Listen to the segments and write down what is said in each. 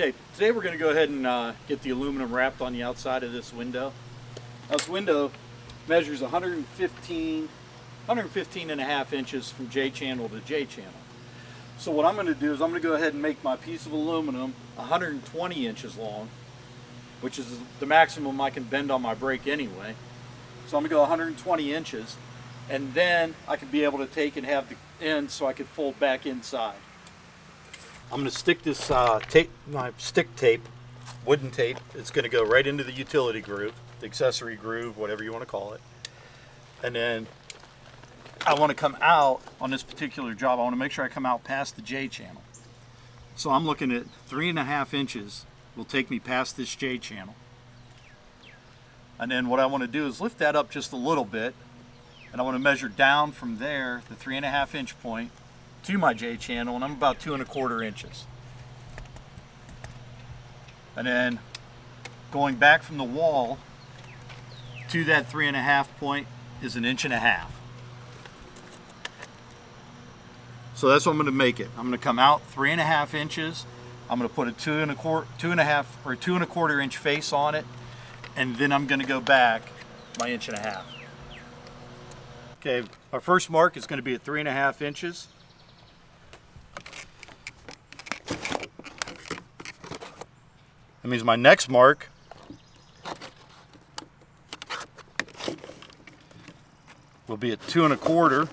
Okay, today we're going to go ahead and get the aluminum wrapped on the outside of this window. Now, this window measures 115 and a half inches from J channel to J channel. So what I'm going to do is I'm going to go ahead and make my piece of aluminum 120 inches long, which is the maximum I can bend on my brake anyway. So I'm going to go 120 inches, and then I can be able to take and have the end so I can fold back inside. I'm going to stick this my stick tape, wooden tape. It's going to go right into the utility groove, the accessory groove, whatever you want to call it. And then I want to come out on this particular job. I want to make sure I come out past the J channel. So I'm looking at 3.5 inches will take me past this J channel. And then what I want to do is lift that up just a little bit, and I want to measure down from there, the 3.5 inch point, to my J channel, and I'm about 2.25 inches. And then going back from the wall to that 3.5 point is 1.5 inches. So that's what I'm going to make it. I'm going to come out 3.5 inches. I'm going to put a 2.25 inch face on it, and then I'm going to go back my 1.5 inches. Okay, our first mark is going to be at 3.5 inches. That means my next mark will be at 2.25.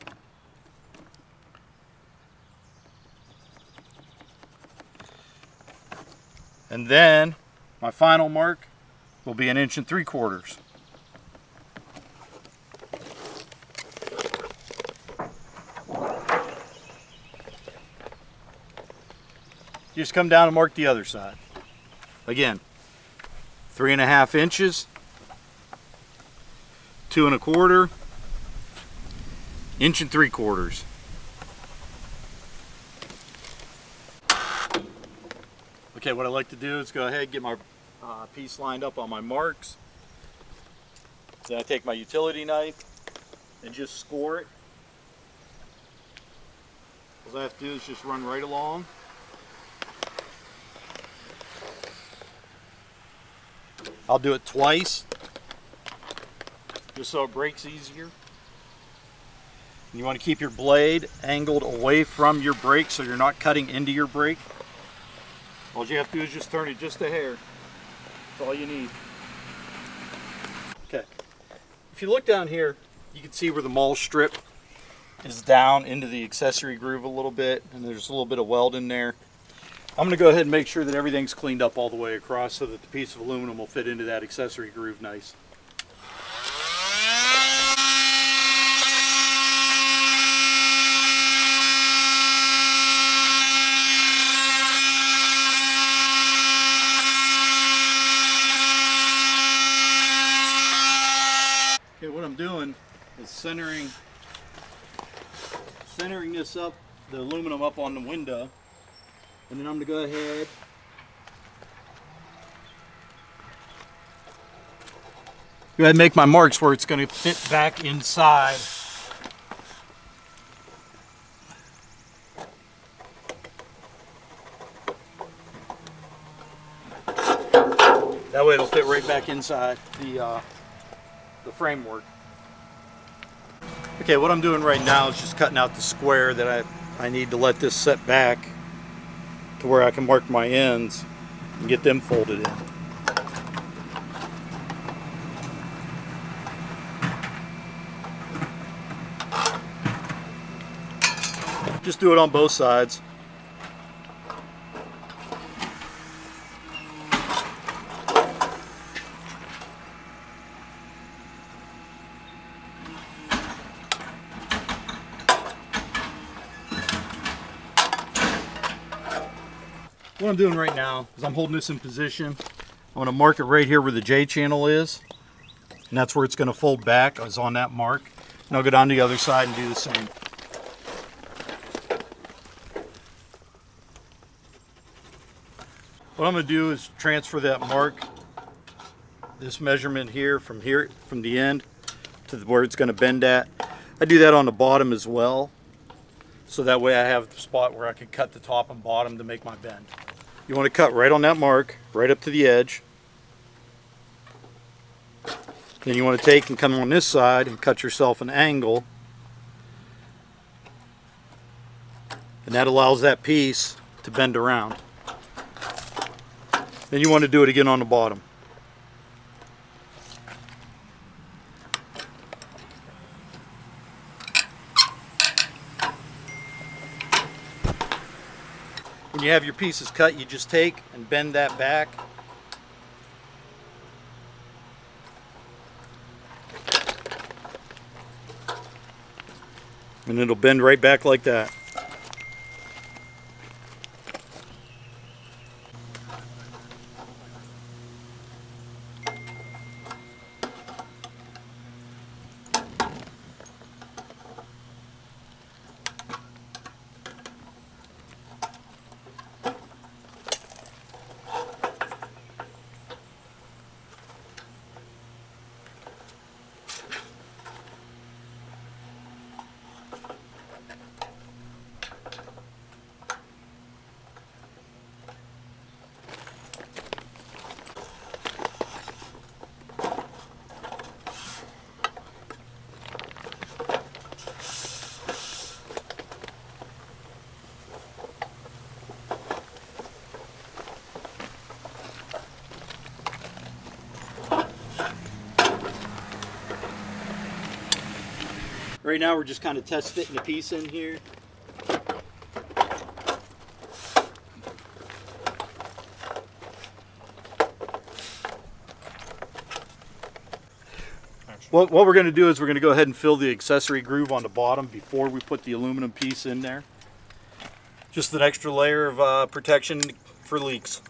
And then my final mark will be 1.75 inches. You just come down and mark the other side. Again, 3.5 inches, 2.25, 1.75 inches. Okay, what I like to do is go ahead and get my piece lined up on my marks. Then I take my utility knife and just score it. All I have to do is just run right along. I'll do it twice, just so it breaks easier. And you want to keep your blade angled away from your brake so you're not cutting into your brake. All you have to do is just turn it just a hair. That's all you need. Okay. If you look down here, you can see where the mall strip is down into the accessory groove a little bit, and there's a little bit of weld in there. I'm going to go ahead and make sure that everything's cleaned up all the way across so that the piece of aluminum will fit into that accessory groove nice. Okay, what I'm doing is centering this up, the aluminum up on the window. And then I'm going to go ahead and make my marks where it's going to fit back inside. That way it'll fit right back inside the framework. Okay, what I'm doing right now is just cutting out the square that I need to let this set back to where I can mark my ends and get them folded in. Just do it on both sides. What I'm doing right now is I'm holding this in position. I want to mark it right here where the J channel is, and that's where it's going to fold back, is on that mark. And I'll go down to the other side and do the same. What I'm going to do is transfer that mark, this measurement here from the end to where it's going to bend at. I do that on the bottom as well, so that way I have the spot where I can cut the top and bottom to make my bend. You want to cut right on that mark, right up to the edge. Then you want to take and come on this side and cut yourself an angle. And that allows that piece to bend around. Then you want to do it again on the bottom. When you have your pieces cut, you just take and bend that back. And it'll bend right back like that. Right now we're just kind of test fitting the piece in here. What we're going to do is we're going to go ahead and fill the accessory groove on the bottom before we put the aluminum piece in there. Just an extra layer of protection for leaks.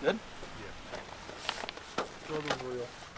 Good? Yeah. Throw those real.